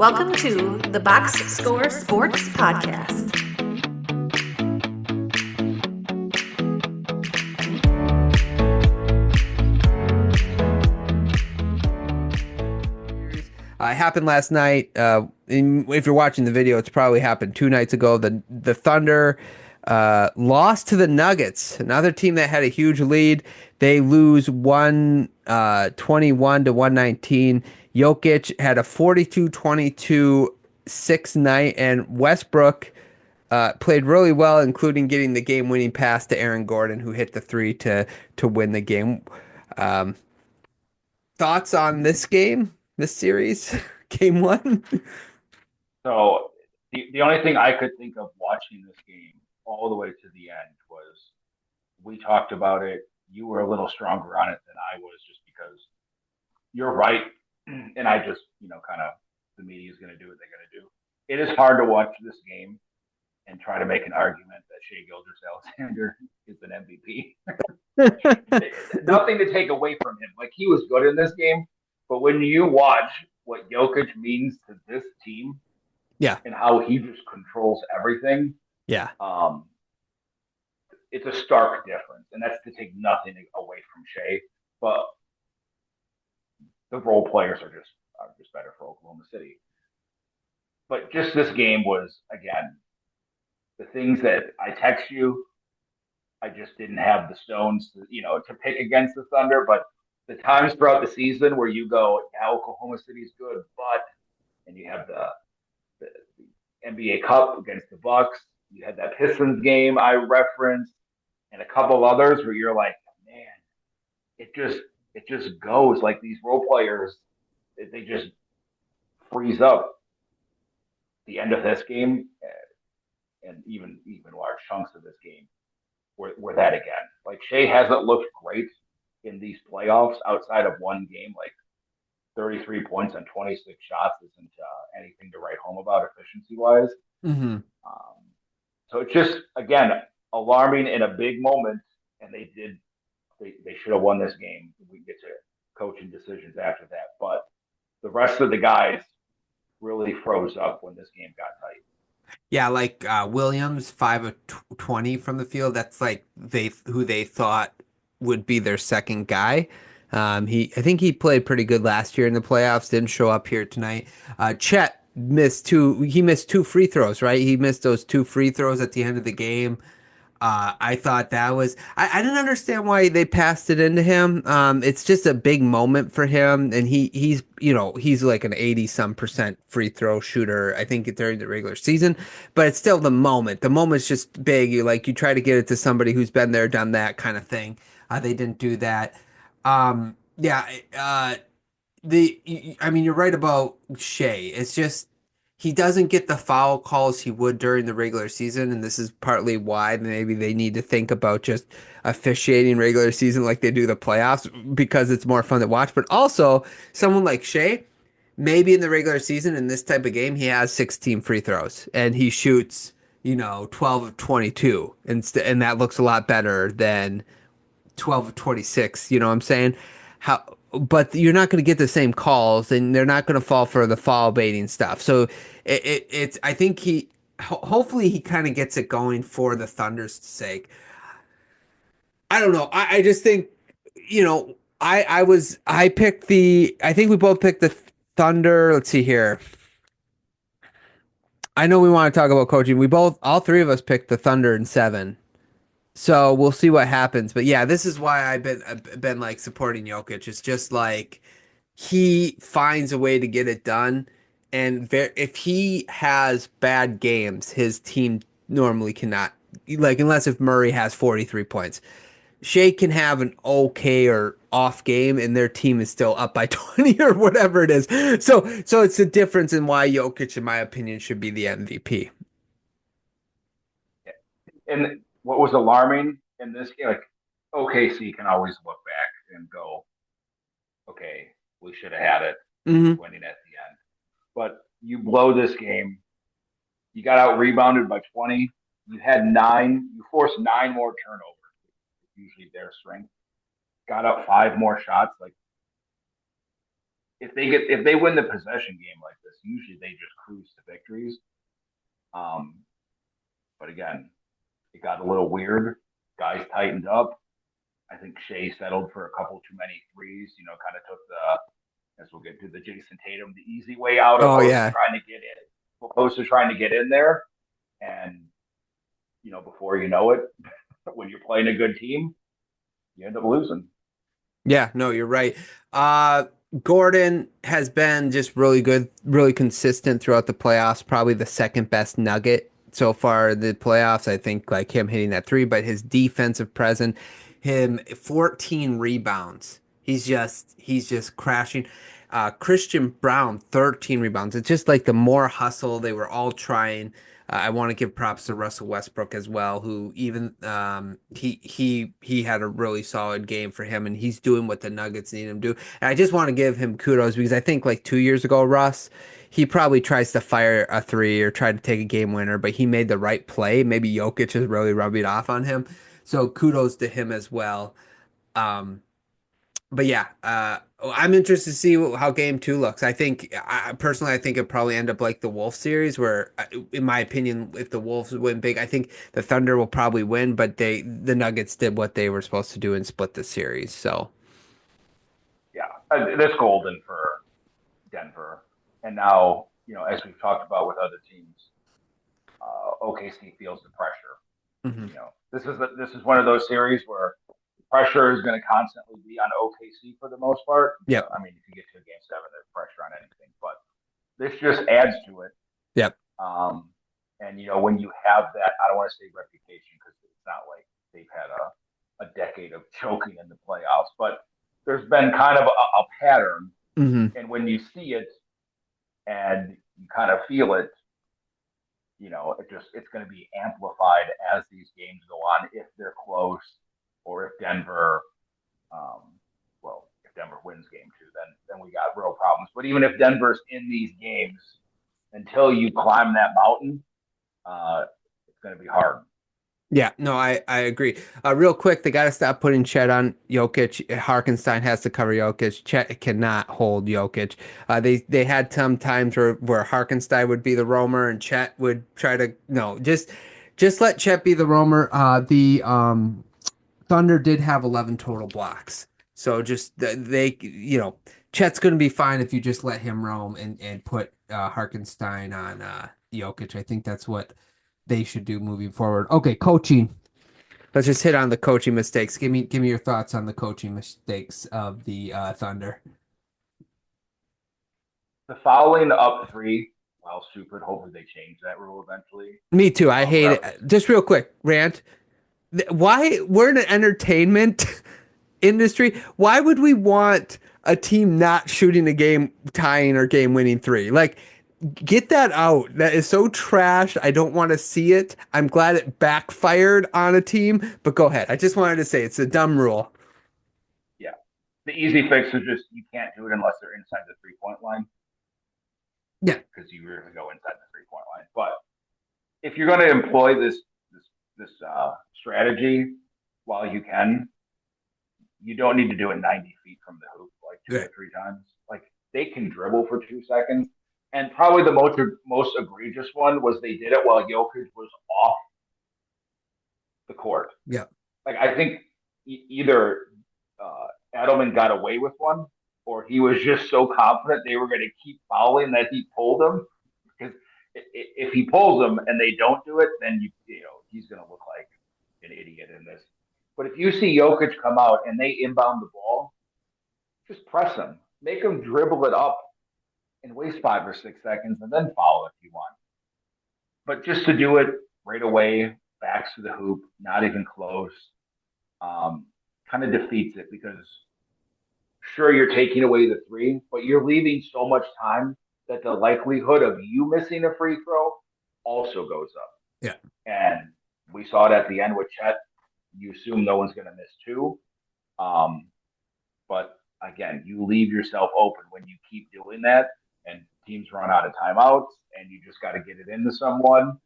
Welcome to the Box Score Sports Podcast. It happened last night. If you're watching the video, it's probably happened 2 nights ago. The Thunder lost to the Nuggets, another team that had a huge lead. They lose 121 to 119. Jokic had a 42-22 6 night, and Westbrook played really well, including getting the game-winning pass to Aaron Gordon, who hit the three to win the game. Um, Thoughts on this game, this series, game one? So the only thing I could think of watching this game all the way to the end was we talked about it. You were a little stronger on it than I was just because you're right. And I just, kind of the media is going to do what they're going to do. It is hard to watch this game and try to make an argument that Shea Gilgeous-Alexander is an MVP. Nothing to take away from him. Like, he was good in this game, but when you watch what Jokic means to this team, Yeah, and how he just controls everything, yeah, it's a stark difference. And that's to take nothing away from Shea, but the role players are just better for Oklahoma City. But just this game was, again, the things that I text you, I just didn't have the stones to pick against the Thunder. But the times throughout the season where you go, yeah, Oklahoma City's good, but, and you have the NBA Cup against the Bucks, you had that Pistons game I referenced, and a couple others where you're like, man, it just goes. Like, these role players, they just freeze up the end of this game, and even large chunks of this game were that again. Like, Shea hasn't looked great in these playoffs outside of one game. Like, 33 points on 26 shots isn't anything to write home about efficiency wise. mm-hmm. So it's just, again, alarming in a big moment, and they should have won this game. We get to coaching decisions after that, but the rest of the guys really froze up when this game got tight. Yeah, like Williams, 5 of 20 from the field. That's like who they thought would be their second guy. I think he played pretty good last year in the playoffs. Didn't show up here tonight. Chet missed two. He missed two free throws. Right, he missed those two free throws at the end of the game. I thought that was I didn't understand why they passed it into him. It's just a big moment for him, and he's like an 80-some% free throw shooter, I think, during the regular season. But it's still the moment. The moment's just big. You try to get it to somebody who's been there, done that kind of thing. They didn't do that. Yeah. I mean, you're right about Shea. It's just he doesn't get the foul calls he would during the regular season, and this is partly why maybe they need to think about just officiating regular season like they do the playoffs, because it's more fun to watch. But also, someone like Shea, maybe in the regular season in this type of game, he has 16 free throws and he shoots 12 of 22, and that looks a lot better than 12 of 26. You know what I'm saying? But you're not going to get the same calls, and they're not going to fall for the foul baiting stuff. So it's I think hopefully he kind of gets it going for the Thunder's sake. I don't know. I just think, I think we both picked the Thunder. Let's see here. I know we want to talk about coaching. All three of us picked the Thunder in 7. So we'll see what happens. But yeah, this is why I've been like supporting Jokic. It's just like he finds a way to get it done. And if he has bad games, his team normally cannot, like, unless if Murray has 43 points. Shea can have an okay or off game, and their team is still up by 20 or whatever it is. So it's the difference in why Jokic, in my opinion, should be the MVP. And what was alarming in this game, like, OKC can always look back and go, okay, we should have had it Mm-hmm. winning at the end. But you blow this game, you got out rebounded by 20. You forced 9 more turnovers. Usually their strength. Got up 5 more shots. Like, if they win the possession game like this, usually they just cruise to victories. But again, it got a little weird. Guys tightened up. I think Shea settled for a couple too many threes. Kind of took as we'll get to the Jason Tatum, the easy way out Oh opposed to yeah. trying to get in, opposed to trying to get in there. And before you know it, when you're playing a good team, you end up losing. Yeah, no, you're right. Gordon has been just really good, really consistent throughout the playoffs. Probably the second best Nugget so far in the playoffs. I think like him hitting that three, but his defensive presence, him 14 rebounds. He's just crashing. Christian Brown 13 rebounds. It's just like the more hustle. They were all trying. I want to give props to Russell Westbrook as well, who even he had a really solid game for him, and he's doing what the Nuggets need him to do. And I just want to give him kudos because I think like 2 years ago, Russ, he probably tries to fire a three or try to take a game winner, but he made the right play. Maybe Jokic is really rubbing off on him, so kudos to him as well. Um, but yeah, I'm interested to see how game two looks. Personally, I think it probably end up like the Wolf series, where, in my opinion, if the Wolves win big, I think the Thunder will probably win. But the Nuggets did what they were supposed to do and split the series. So Yeah, this golden for Denver, and now as we've talked about with other teams, OKC feels the pressure. mhm. This is one of those series where the pressure is going to constantly be on OKC for the most part. Yep, I mean, if you get to a game seven, there's pressure on anything, but this just adds to it. yep, And when you have that, I don't want to say reputation because it's not like they've had a decade of choking in the playoffs, but there's been kind of a pattern. hmm And when you see it and you kind of feel it, it's going to be amplified as these games go on if they're close or if Denver, um, if Denver wins game two, then we got real problems. But even if Denver's in these games, until you climb that mountain, it's going to be hard. Yeah, no, I agree. Real quick, they got to stop putting Chet on Jokic. Harkenstein has to cover Jokic. Chet cannot hold Jokic. They had some times where Harkenstein would be the roamer and Chet would try to no, just let Chet be the roamer. The Thunder did have 11 total blocks, so just Chet's going to be fine if you just let him roam and put Harkenstein on Jokic. I think that's what they should do moving forward. Okay, coaching. Let's just hit on the coaching mistakes. Give me your thoughts on the coaching mistakes of the Thunder. The fouling up three, while stupid, hopefully they change that rule eventually. Me too. I hate it. Just real quick, rant. Why we're in an entertainment industry? Why would we want a team not shooting a game tying or game winning three? Like, get that out. That is so trash. I don't want to see it. I'm glad it backfired on a team, but go ahead. I just wanted to say it's a dumb rule. Yeah. The easy fix is just you can't do it unless they're inside the 3-point line. Yeah. Because you really go inside the 3-point line. But if you're going to employ this strategy while you can, you don't need to do it 90 feet from the hoop like two or three times. Like they can dribble for 2 seconds. And probably the most egregious one was they did it while Jokic was off the court. Yeah. Like I think either Edelman got away with one, or he was just so confident they were going to keep fouling that he pulled them. Because if he pulls them and they don't do it, then he's going to look like an idiot in this. But if you see Jokic come out and they inbound the ball, just press him, make him dribble it up, and waste 5 or 6 seconds, and then foul if you want. But just to do it right away, backs to the hoop, not even close, kind of defeats it because sure you're taking away the three, but you're leaving so much time that the likelihood of you missing a free throw also goes up. Yeah. And we saw it at the end with Chet. You assume no one's going to miss two. But again, you leave yourself open when you keep doing that, and teams run out of timeouts, and you just got to get it into someone.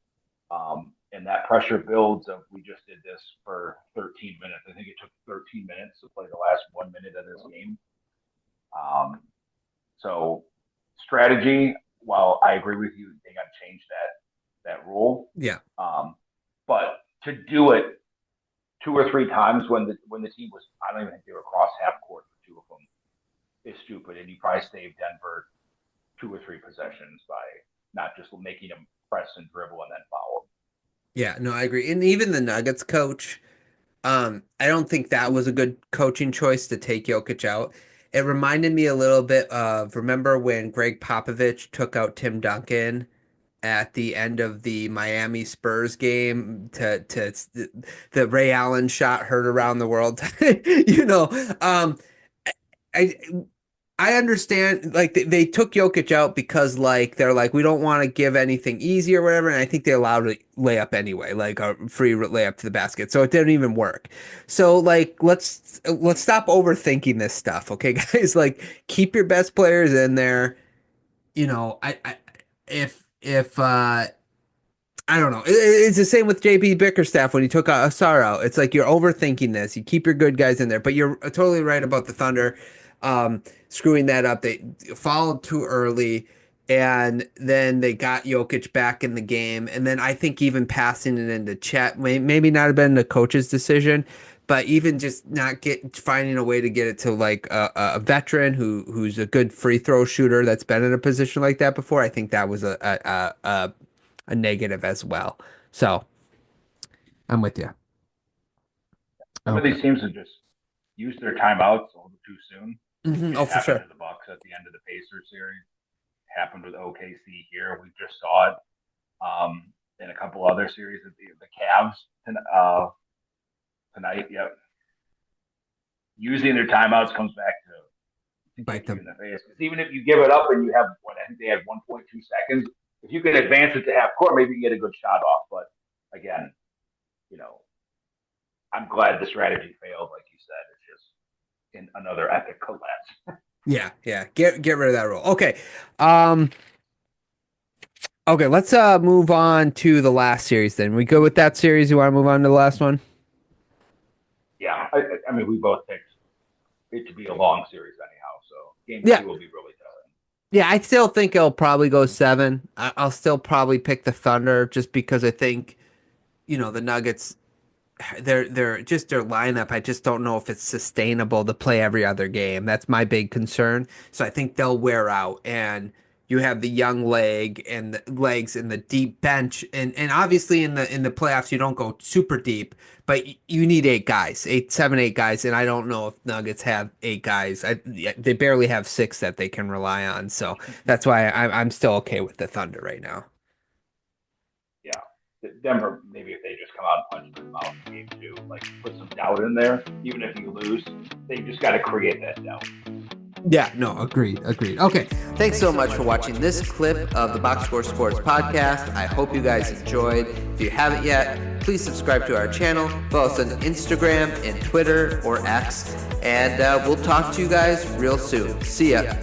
And that pressure builds of we just did this for 13 minutes. I think it took 13 minutes to play the last 1 minute of this game. So strategy, while I agree with you, they got to change that rule. Yeah. But to do it 2 or 3 times when the team was, I don't even think they were across half court for 2 of them, is stupid. And you probably saved Denver 2 or 3 possessions by not just making them press and dribble and then foul. Yeah, no, I agree. And even the Nuggets coach, I don't think that was a good coaching choice to take Jokic out. It reminded me a little bit of, remember when Greg Popovich took out Tim Duncan at the end of the Miami Spurs game to the Ray Allen shot heard around the world. I I understand, like they took Jokic out because like they're like we don't want to give anything easy or whatever, and I think they allowed a layup anyway, like a free layup to the basket, so it didn't even work. So like let's stop overthinking this stuff, okay, guys? Like keep your best players in there. I if I don't know. It's the same with JP Bickerstaff when he took Asar out. It's like you're overthinking this. You keep your good guys in there, but you're totally right about the Thunder screwing that up. They followed too early, and then they got Jokic back in the game. And then I think even passing it into Chet maybe not have been the coach's decision, but even just not finding a way to get it to like a veteran who's a good free throw shooter that's been in a position like that before. I think that was a negative as well. So I'm with you. Some of these teams have just used their timeouts a little too soon. Oh, for sure. To the Bucks at the end of the Pacers series. Happened with OKC here. We just saw it in a couple other series. The Cavs tonight. Yep. Using their timeouts comes back to bite them in the face. Because even if you give it up and you have I think they had 1.2 seconds. If you can advance it to half court, maybe you can get a good shot off. But again, I'm glad the strategy failed. Like you said, it's just in another epic collapse. Yeah. Get rid of that rule. Okay. Okay, let's move on to the last series then. We go with that series? You want to move on to the last one? Yeah. I mean, we both picked it to be a long series anyhow. So game 2 will be really tough. Yeah, I still think it'll probably go 7. I'll still probably pick the Thunder just because I think, the Nuggets, they're just their lineup. I just don't know if it's sustainable to play every other game. That's my big concern. So I think they'll wear out, and you have the young legs and the deep bench, and obviously in the playoffs you don't go super deep, but you need 8 guys, 7, 8 guys, and I don't know if Nuggets have 8 guys. They barely have 6 that they can rely on, so that's why I'm still okay with the Thunder right now. Yeah, Denver, maybe if they just come out and punch them out in game 2, like put some doubt in there. Even if you lose, they just got to create that doubt. Yeah, no, agreed. Okay, thanks so much for watching this clip of the Box Score Sports Podcast. I hope you guys enjoyed. If you haven't yet, please subscribe to our channel. Follow us on Instagram and Twitter or X. And we'll talk to you guys real soon. See ya.